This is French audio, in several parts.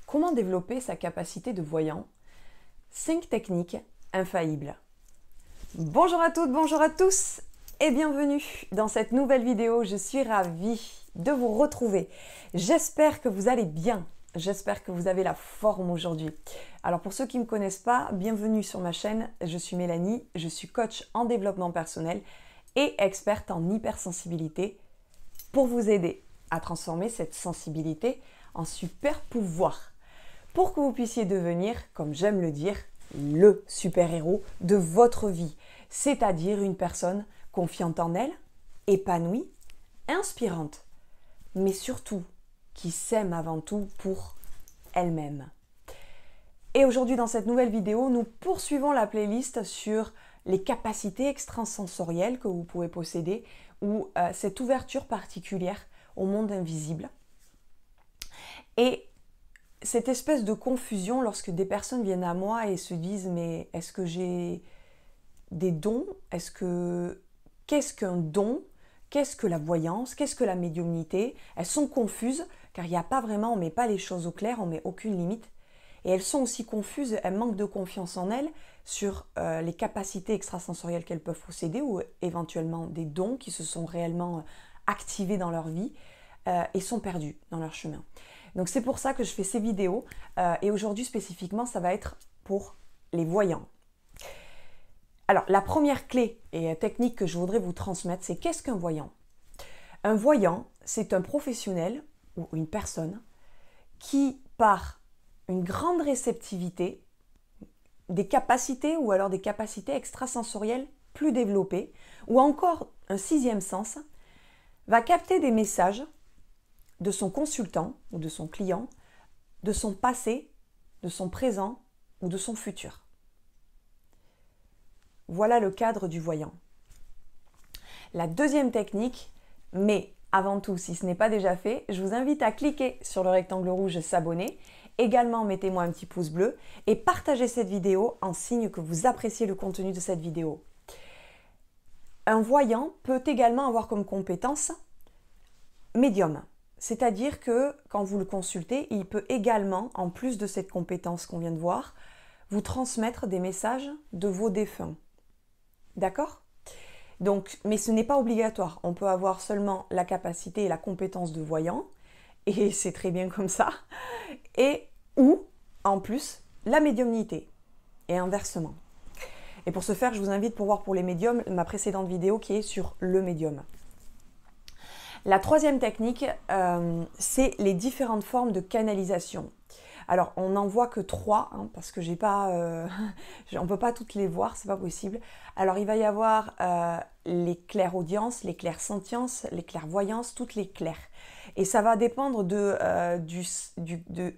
Comment développer sa capacité de voyant? 5 techniques infaillibles. Bonjour à toutes, bonjour à tous et bienvenue dans cette nouvelle vidéo. Je suis ravie de vous retrouver. J'espère que vous allez bien. J'espère que vous avez la forme aujourd'hui. Alors pour ceux qui ne me connaissent pas, bienvenue sur ma chaîne. Je suis Mélanie, je suis coach en développement personnel et experte en hypersensibilité pour vous aider à transformer cette sensibilité en super pouvoir. Pour que vous puissiez devenir, comme j'aime le dire, le super-héros de votre vie, c'est-à-dire une personne confiante en elle, épanouie, inspirante, mais surtout qui s'aime avant tout pour elle-même. Et aujourd'hui, dans cette nouvelle vidéo, nous poursuivons la playlist sur les capacités extrasensorielles que vous pouvez posséder ou cette ouverture particulière au monde invisible. Et cette espèce de confusion lorsque des personnes viennent à moi et se disent « mais est-ce que j'ai des dons ? Qu'est-ce qu'un don ? Qu'est-ce que la voyance ? Qu'est-ce que la médiumnité ?» Elles sont confuses car il n'y a pas vraiment, on ne met pas les choses au clair, on ne met aucune limite. Et elles sont aussi confuses, elles manquent de confiance en elles sur les capacités extrasensorielles qu'elles peuvent posséder ou éventuellement des dons qui se sont réellement activés dans leur vie et sont perdus dans leur chemin. Donc c'est pour ça que je fais ces vidéos et aujourd'hui spécifiquement ça va être pour les voyants. Alors la première clé et technique que je voudrais vous transmettre, c'est qu'est-ce qu'un voyant? Un voyant, c'est un professionnel ou une personne qui par une grande réceptivité, des capacités ou alors des capacités extrasensorielles plus développées ou encore un sixième sens, va capter des messages de son consultant ou de son client, de son passé, de son présent ou de son futur. Voilà le cadre du voyant. La deuxième technique, mais avant tout, si ce n'est pas déjà fait, je vous invite à cliquer sur le rectangle rouge s'abonner. Également, mettez-moi un petit pouce bleu et partagez cette vidéo en signe que vous appréciez le contenu de cette vidéo. Un voyant peut également avoir comme compétence médium. C'est-à-dire que quand vous le consultez, il peut également, en plus de cette compétence qu'on vient de voir, vous transmettre des messages de vos défunts. D'accord ? Donc, mais ce n'est pas obligatoire. On peut avoir seulement la capacité et la compétence de voyant, et c'est très bien comme ça, et ou, en plus, la médiumnité, et inversement. Et pour ce faire, je vous invite pour voir pour les médiums ma précédente vidéo qui est sur le médium. La troisième technique, c'est les différentes formes de canalisation. Alors, on n'en voit que 3, hein, parce que on ne peut pas toutes les voir, c'est pas possible. Alors, il va y avoir les clairaudiences, les clairsentiences, les clairvoyances, toutes les clairs. Et ça va dépendre de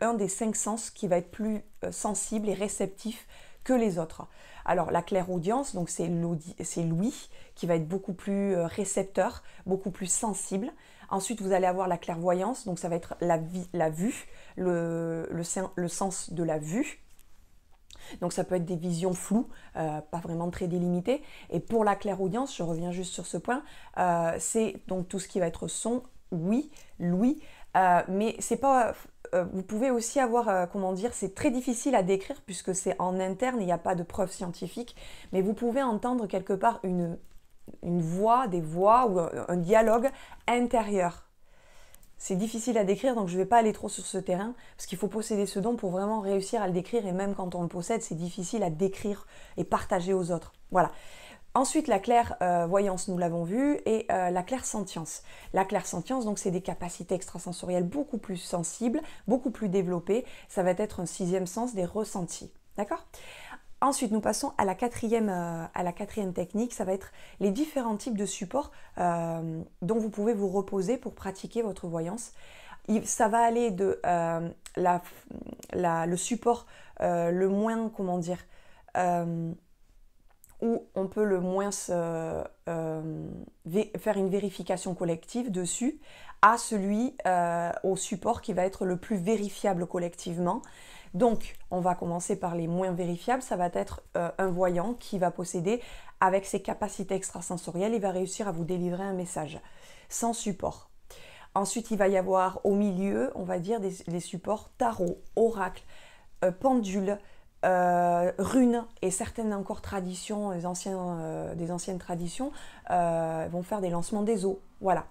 un des 5 sens qui va être plus sensible et réceptif que les autres. Alors, la clairaudience, donc c'est l'ouïe qui va être beaucoup plus récepteur, beaucoup plus sensible. Ensuite, vous allez avoir la clairvoyance, donc ça va être la vue, le sens de la vue. Donc ça peut être des visions floues, pas vraiment très délimitées. Et pour la clairaudience, je reviens juste sur ce point, c'est donc tout ce qui va être son, oui, l'ouïe, mais c'est pas... vous pouvez aussi avoir, comment dire, c'est très difficile à décrire puisque c'est en interne, il n'y a pas de preuves scientifiques, mais vous pouvez entendre quelque part une voix, des voix ou un dialogue intérieur. C'est difficile à décrire, donc je ne vais pas aller trop sur ce terrain, parce qu'il faut posséder ce don pour vraiment réussir à le décrire, et même quand on le possède, c'est difficile à décrire et partager aux autres. Voilà. Ensuite, la clairvoyance, nous l'avons vu, et la clairsentience. La clairsentience, donc, c'est des capacités extrasensorielles beaucoup plus sensibles, beaucoup plus développées. Ça va être un sixième sens des ressentis. D'accord ? Ensuite, nous passons à la quatrième technique. Ça va être les différents types de supports dont vous pouvez vous reposer pour pratiquer votre voyance. Ça va aller de le support le moins, comment dire, où on peut le moins faire une vérification collective dessus, à celui au support qui va être le plus vérifiable collectivement. Donc, on va commencer par les moins vérifiables. Ça va être un voyant qui va posséder, avec ses capacités extrasensorielles, il va réussir à vous délivrer un message sans support. Ensuite, il va y avoir au milieu, on va dire, les supports tarot, oracle, pendule, runes et certaines encore traditions, des anciennes traditions, vont faire des lancements des os. Voilà.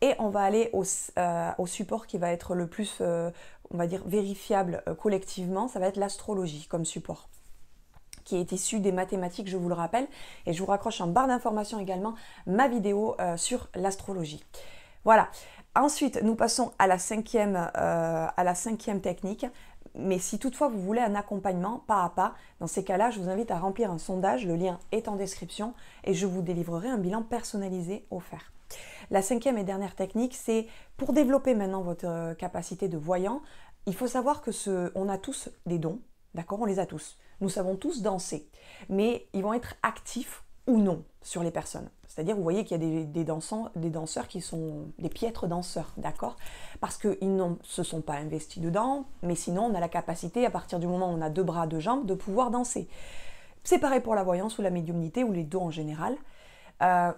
Et on va aller au support qui va être le plus, on va dire, vérifiable collectivement. Ça va être l'astrologie comme support, qui est issu des mathématiques, je vous le rappelle. Et je vous raccroche en barre d'informations également ma vidéo sur l'astrologie. Voilà. Ensuite, nous passons à la cinquième technique. Mais si toutefois vous voulez un accompagnement pas à pas, dans ces cas-là, je vous invite à remplir un sondage. Le lien est en description et je vous délivrerai un bilan personnalisé offert. La cinquième et dernière technique, c'est pour développer maintenant votre capacité de voyant, il faut savoir que on a tous des dons, d'accord? On les a tous. Nous savons tous danser, mais ils vont être actifs ou non sur les personnes. C'est-à-dire, vous voyez qu'il y a des danseurs qui sont des piètres danseurs, d'accord? Parce qu'ils ne se sont pas investis dedans, mais sinon on a la capacité, à partir du moment où on a 2 bras, 2 jambes, de pouvoir danser. C'est pareil pour la voyance ou la médiumnité ou les dons en général.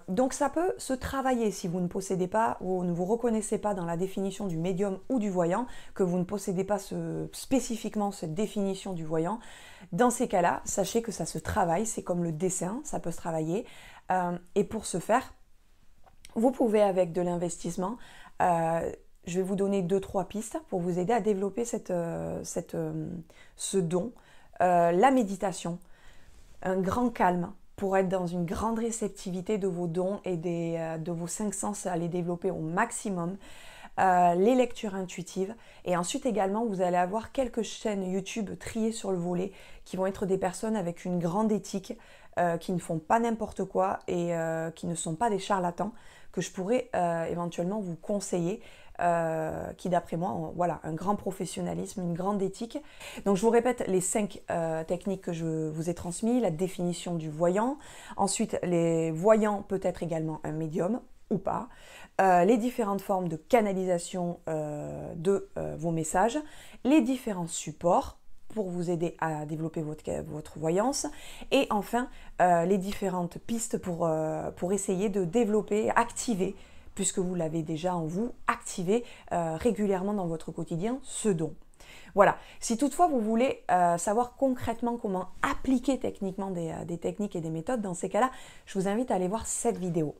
Donc ça peut se travailler si vous ne possédez pas ou ne vous reconnaissez pas dans la définition du médium ou du voyant, que vous ne possédez pas spécifiquement cette définition du voyant. Dans ces cas-là, sachez que ça se travaille, c'est comme le dessin, ça peut se travailler. Et pour ce faire, vous pouvez avec de l'investissement, je vais vous donner 2-3 pistes pour vous aider à développer ce don. La méditation, un grand calme, pour être dans une grande réceptivité de vos dons et de vos 5 sens à les développer au maximum. Les lectures intuitives et ensuite également vous allez avoir quelques chaînes YouTube triées sur le volet qui vont être des personnes avec une grande éthique, qui ne font pas n'importe quoi et qui ne sont pas des charlatans, que je pourrais éventuellement vous conseiller, qui d'après moi ont voilà, un grand professionnalisme, une grande éthique. Donc je vous répète les 5 techniques que je vous ai transmises, la définition du voyant, ensuite les voyants peut être également un médium ou pas, les différentes formes de canalisation de vos messages, les différents supports pour vous aider à développer votre voyance et enfin les différentes pistes pour essayer de développer, activer, puisque vous l'avez déjà en vous, activer régulièrement dans votre quotidien ce don. Voilà, si toutefois vous voulez savoir concrètement comment appliquer techniquement des techniques et des méthodes, dans ces cas-là, je vous invite à aller voir cette vidéo.